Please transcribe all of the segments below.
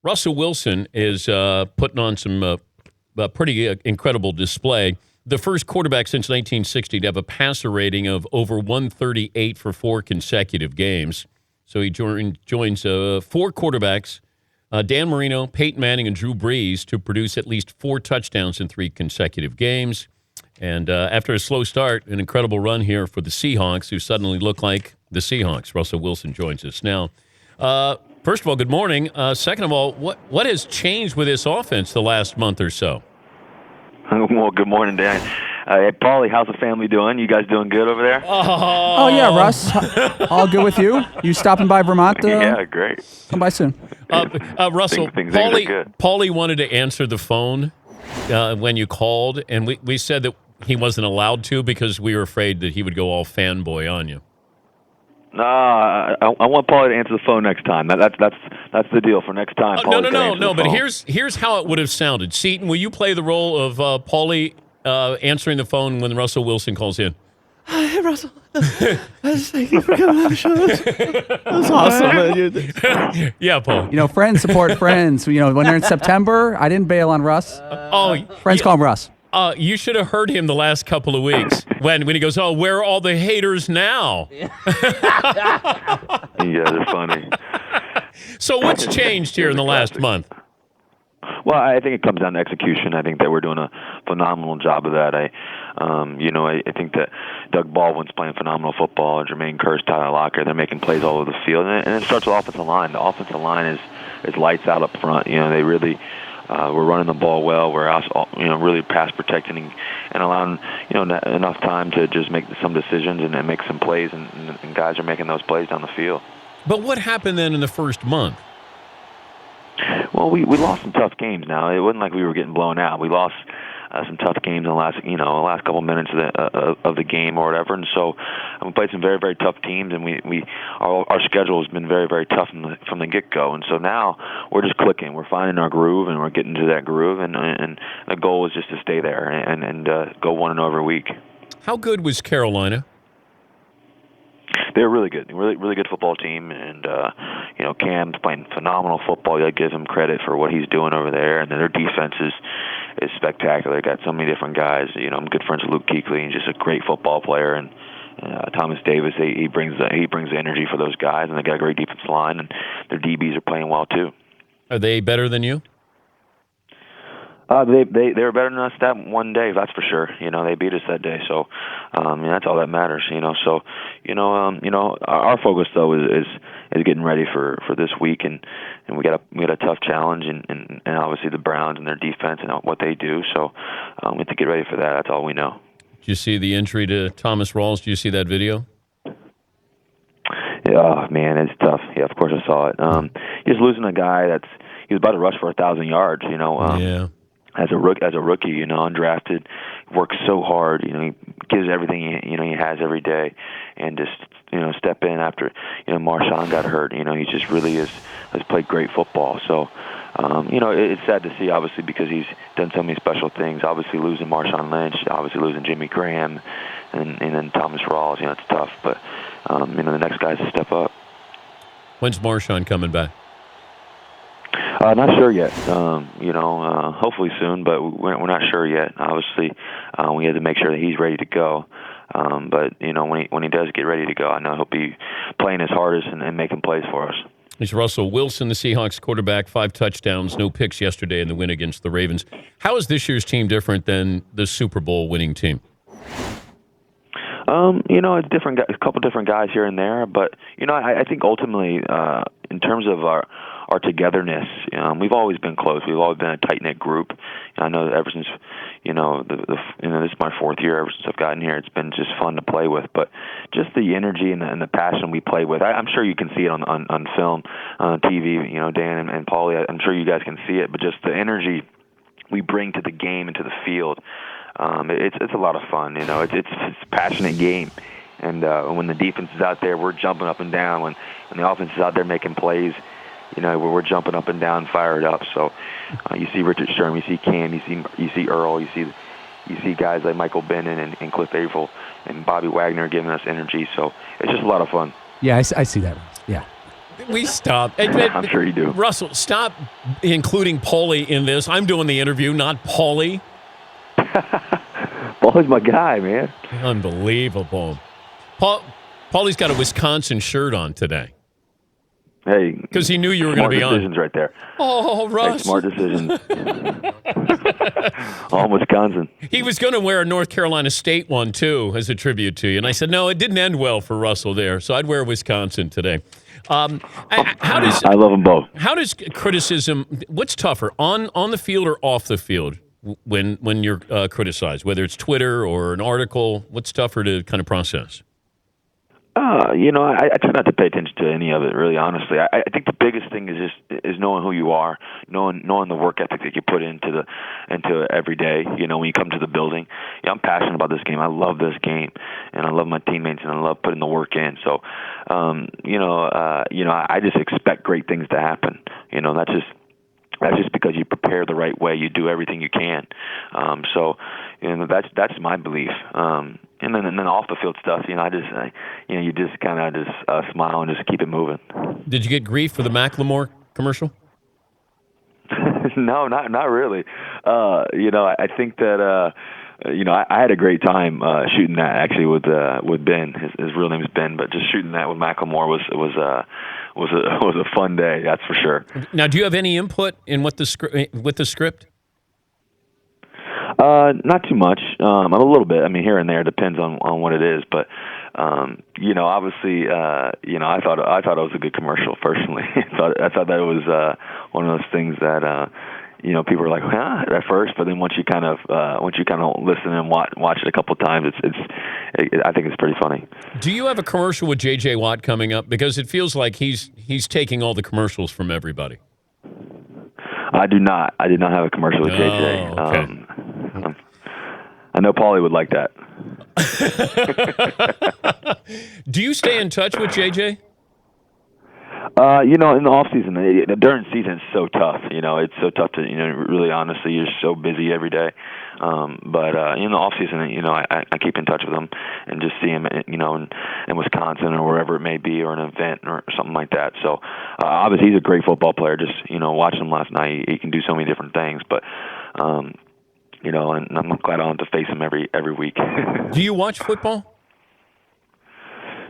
Russell Wilson is putting on some pretty incredible display. The first quarterback since 1960 to have a passer rating of over 138 for 4 consecutive games. So he joins 4 quarterbacks, Dan Marino, Peyton Manning, and Drew Brees, to produce at least 4 touchdowns in 3 consecutive games. And after a slow start, an incredible run here for the Seahawks, who suddenly look like the Seahawks. Russell Wilson joins us now. First of all, good morning. Second of all, what has changed with this offense the last month or so? Well, good morning, Dan. Hey, Paulie, how's the family doing? You guys doing good over there? Oh yeah, Russ. All good with you? You stopping by Vermont? Yeah, great. Come by soon. Russell, Paulie wanted to answer the phone when you called, and we said that he wasn't allowed to because we were afraid that he would go all fanboy on you. No, I want Paulie to answer the phone next time. That's the deal for next time. No. But here's how it would have sounded. Seton, will you play the role of Paulie answering the phone when Russell Wilson calls in? Hey, Russell. Thank you for coming on the show. That was awesome. Yeah, Paul. You know, friends support friends. You know, when they're in September, I didn't bail on Russ. Friends call him Russ. You should have heard him the last couple of weeks when he goes, where are all the haters now? Yeah, they're funny. So what's changed here in the last month? Well, I think it comes down to execution. I think that we're doing a phenomenal job of that. I think that Doug Baldwin's playing phenomenal football, and Jermaine Kearse, Tyler Lockett, they're making plays all over the field. And it starts with the offensive line. The offensive line is lights out up front. You know, they really we're running the ball well. We're also, really pass protecting and allowing enough time to just make some decisions and then make some plays, and guys are making those plays down the field. But what happened then in the first month? Well, we lost some tough games. Now it wasn't like we were getting blown out. We lost some tough games in the last couple minutes of the game or whatever. And so we played some very, very tough teams, and our schedule has been very, very tough from the get go. And so now we're just clicking. We're finding our groove, and we're getting to that groove. And the goal is just to stay there and go 1-0 every week. How good was Carolina? They're really good, really good football team, and Cam's playing phenomenal football. You give him credit for what he's doing over there, and then their defense is spectacular. They got so many different guys. I'm good friends with Luke Kuechly, and just a great football player, and Thomas Davis. He brings the energy for those guys, and they got a great defensive line, and their DBs are playing well too. Are they better than you? They were better than us that one day, that's for sure. They beat us that day, so that's all that matters. So our focus though is getting ready for this week, and we got a tough challenge, and obviously the Browns and their defense and what they do. So we have to get ready for that. That's all we know. Did you see the injury to Thomas Rawls? Did you see that video? Yeah, man, it's tough. Yeah, of course I saw it. Just losing a guy he was about to rush for 1,000 yards. Yeah. As a rookie, undrafted, works so hard. He gives everything he has every day, and just step in after Marshawn got hurt. He just really has played great football. So it's sad to see, obviously, because he's done so many special things. Obviously losing Marshawn Lynch, obviously losing Jimmy Graham, and then Thomas Rawls. It's tough, but the next guy's to step up. When's Marshawn coming back? Not sure yet. Hopefully soon, but we're not sure yet. Obviously, we have to make sure that he's ready to go. But when he does get ready to go, I know he'll be playing his hardest and making plays for us. He's Russell Wilson, the Seahawks quarterback, 5 touchdowns, no picks yesterday in the win against the Ravens. How is this year's team different than the Super Bowl winning team? It's different. A couple different guys here and there, but I think ultimately, in terms of our togetherness, we've always been close. We've always been a tight knit group. I know that ever since this is my 4th year. Ever since I've gotten here, it's been just fun to play with. But just the energy and the passion we play with, I'm sure you can see it on film, on TV. Dan and Paulie, I'm sure you guys can see it. But just the energy we bring to the game and to the field. It's a lot of fun. It's a passionate game, and when the defense is out there, we're jumping up and down. When the offense is out there making plays, we're jumping up and down, fired up. So you see Richard Sherman, you see Cam, you see Earl, you see guys like Michael Bennett and Cliff Averill and Bobby Wagner giving us energy. So it's just a lot of fun. Yeah, I see that. Yeah. We stop. I'm sure you do. Russell, stop including Paulie in this. I'm doing the interview, not Paulie. Paulie's my guy, man. Unbelievable. Paulie's got a Wisconsin shirt on today. Hey, because he knew you were going to be on. Smart decisions right there. Oh, Russ. Hey, smart decisions. On Wisconsin. He was going to wear a North Carolina State one, too, as a tribute to you. And I said, no, it didn't end well for Russell there, so I'd wear Wisconsin today. I love them both. How does criticism, what's tougher, on the field or off the field when you're criticized, whether it's Twitter or an article? What's tougher to kind of process? I try not to pay attention to any of it, really, honestly. I think the biggest thing is knowing who you are, knowing the work ethic that you put into every day. When you come to the building, I'm passionate about this game. I love this game, and I love my teammates, and I love putting the work in. So, I just expect great things to happen. That's just because you prepare the right way. You do everything you can. That's my belief. And then off the field stuff, you just kind of smile and just keep it moving. Did you get grief for the Mclemore commercial? No, not really. I think that I had a great time shooting that actually with Ben. His real name is Ben, but just shooting that with Mclemore was a fun day. That's for sure. Now, do you have any input in with the script? Not too much. A little bit. I mean, here and there, depends on what it is. But obviously, I thought it was a good commercial. Personally, I thought that it was one of those things that people are like, at first, but then once you kind of listen and watch it a couple of times, I think it's pretty funny. Do you have a commercial with J.J. Watt coming up? Because it feels like he's taking all the commercials from everybody. I do not. I did not have a commercial with J.J. Okay. I know Paulie would like that. Do you stay in touch with J.J.? In the off season, during season, it's so tough. It's so tough to, really honestly, you're so busy every day. But in the off season, I keep in touch with him and just see him, in Wisconsin or wherever it may be, or an event or something like that. So obviously, he's a great football player. Just watching him last night, he can do so many different things. But and I'm glad I don't have to face him every week. Do you watch football?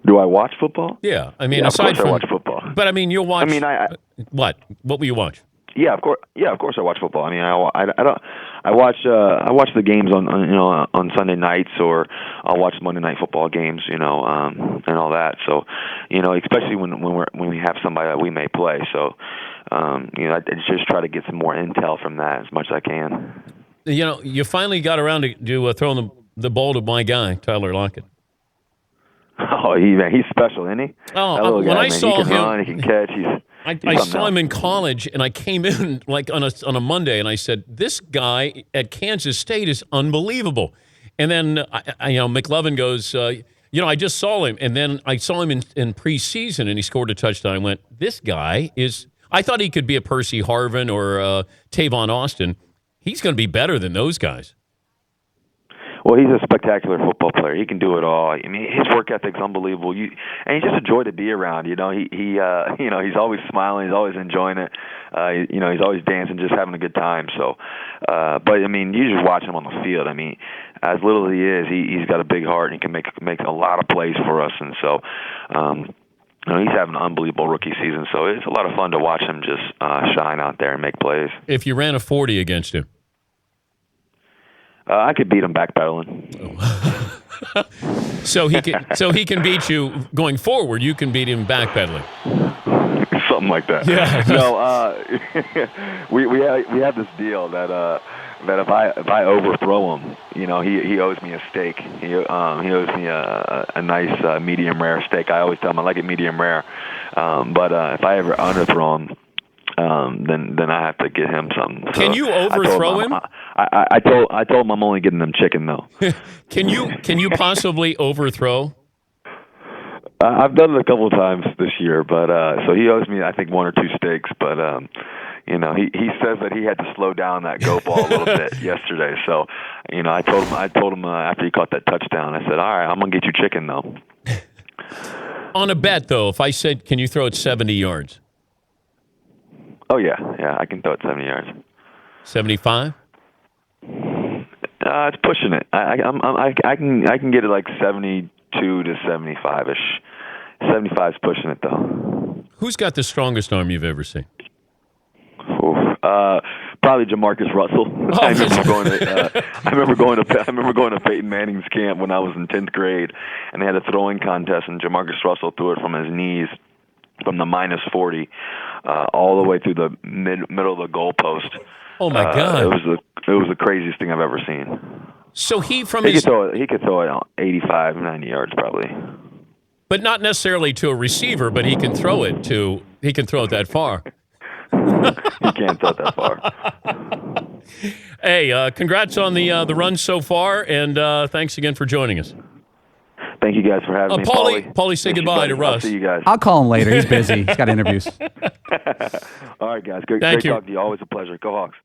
Do I watch football? Yeah, I mean, aside from I watch football. But I mean, you'll watch. I mean, what? What will you watch? Yeah, of course. Yeah, of course I watch football. I mean, I watch the games on Sunday nights, or I'll watch Monday night football games, and all that. So, especially when we have somebody that we may play. So, I just try to get some more intel from that as much as I can. You finally got around to throwing the ball to my guy, Tyler Lockett. Oh, he's special, isn't he? Oh, when I saw him, he can run, he can catch. I saw him in college, and I came in like on a Monday, and I said, "This guy at Kansas State is unbelievable." And then McLevin goes, I just saw him, and then I saw him in preseason, and he scored a touchdown. I went, "This guy is." I thought he could be a Percy Harvin or Tavon Austin. He's going to be better than those guys. Well, he's a spectacular football player. He can do it all. I mean, his work ethic's unbelievable. And he's just a joy to be around. He's always smiling. He's always enjoying it. He's always dancing, just having a good time. So, but I mean, you just watch him on the field. I mean, as little as he is, he's got a big heart, and he can make a lot of plays for us. And so, he's having an unbelievable rookie season. So it's a lot of fun to watch him just shine out there and make plays. If you ran a 40 against him. I could beat him backpedaling. Oh. So he can beat you going forward. You can beat him backpedaling. Something like that. Yeah. No, we have this deal that if I overthrow him, he owes me a steak. He owes me a nice medium rare steak. I always tell him I like it medium rare. But if I ever underthrow him, then I have to get him something. So can you overthrow him? I told him I'm only getting them chicken though. Can you possibly overthrow? I've done it a couple of times this year, but so he owes me I think one or two steaks. But he says that he had to slow down that go ball a little bit yesterday. So I told him after he caught that touchdown, I said, all right, I'm gonna get you chicken though. On a bet, though, if I said, can you throw it 70 yards? Oh yeah, I can throw it 70 yards. 75? It's pushing it. I can get it like 72 to 75 ish. 75 is pushing it though. Who's got the strongest arm you've ever seen? Probably Jamarcus Russell. Oh, I remember going to Peyton Manning's camp when I was in 10th grade, and they had a throwing contest, and Jamarcus Russell threw it from his knees, from the -40, all the way through the middle of the goalpost. Oh my God! It was the craziest thing I've ever seen. So he could throw it 85, 90 yards probably. But not necessarily to a receiver, but he can throw it that far. He can't throw it that far. Hey, congrats on the run so far, and thanks again for joining us. Thank you guys for having me. Paulie, say goodbye to Russ. I'll see you guys. I'll call him later. He's busy. He's got interviews. All right, guys. Great Thank you. talking to you. Always a pleasure. Go Hawks.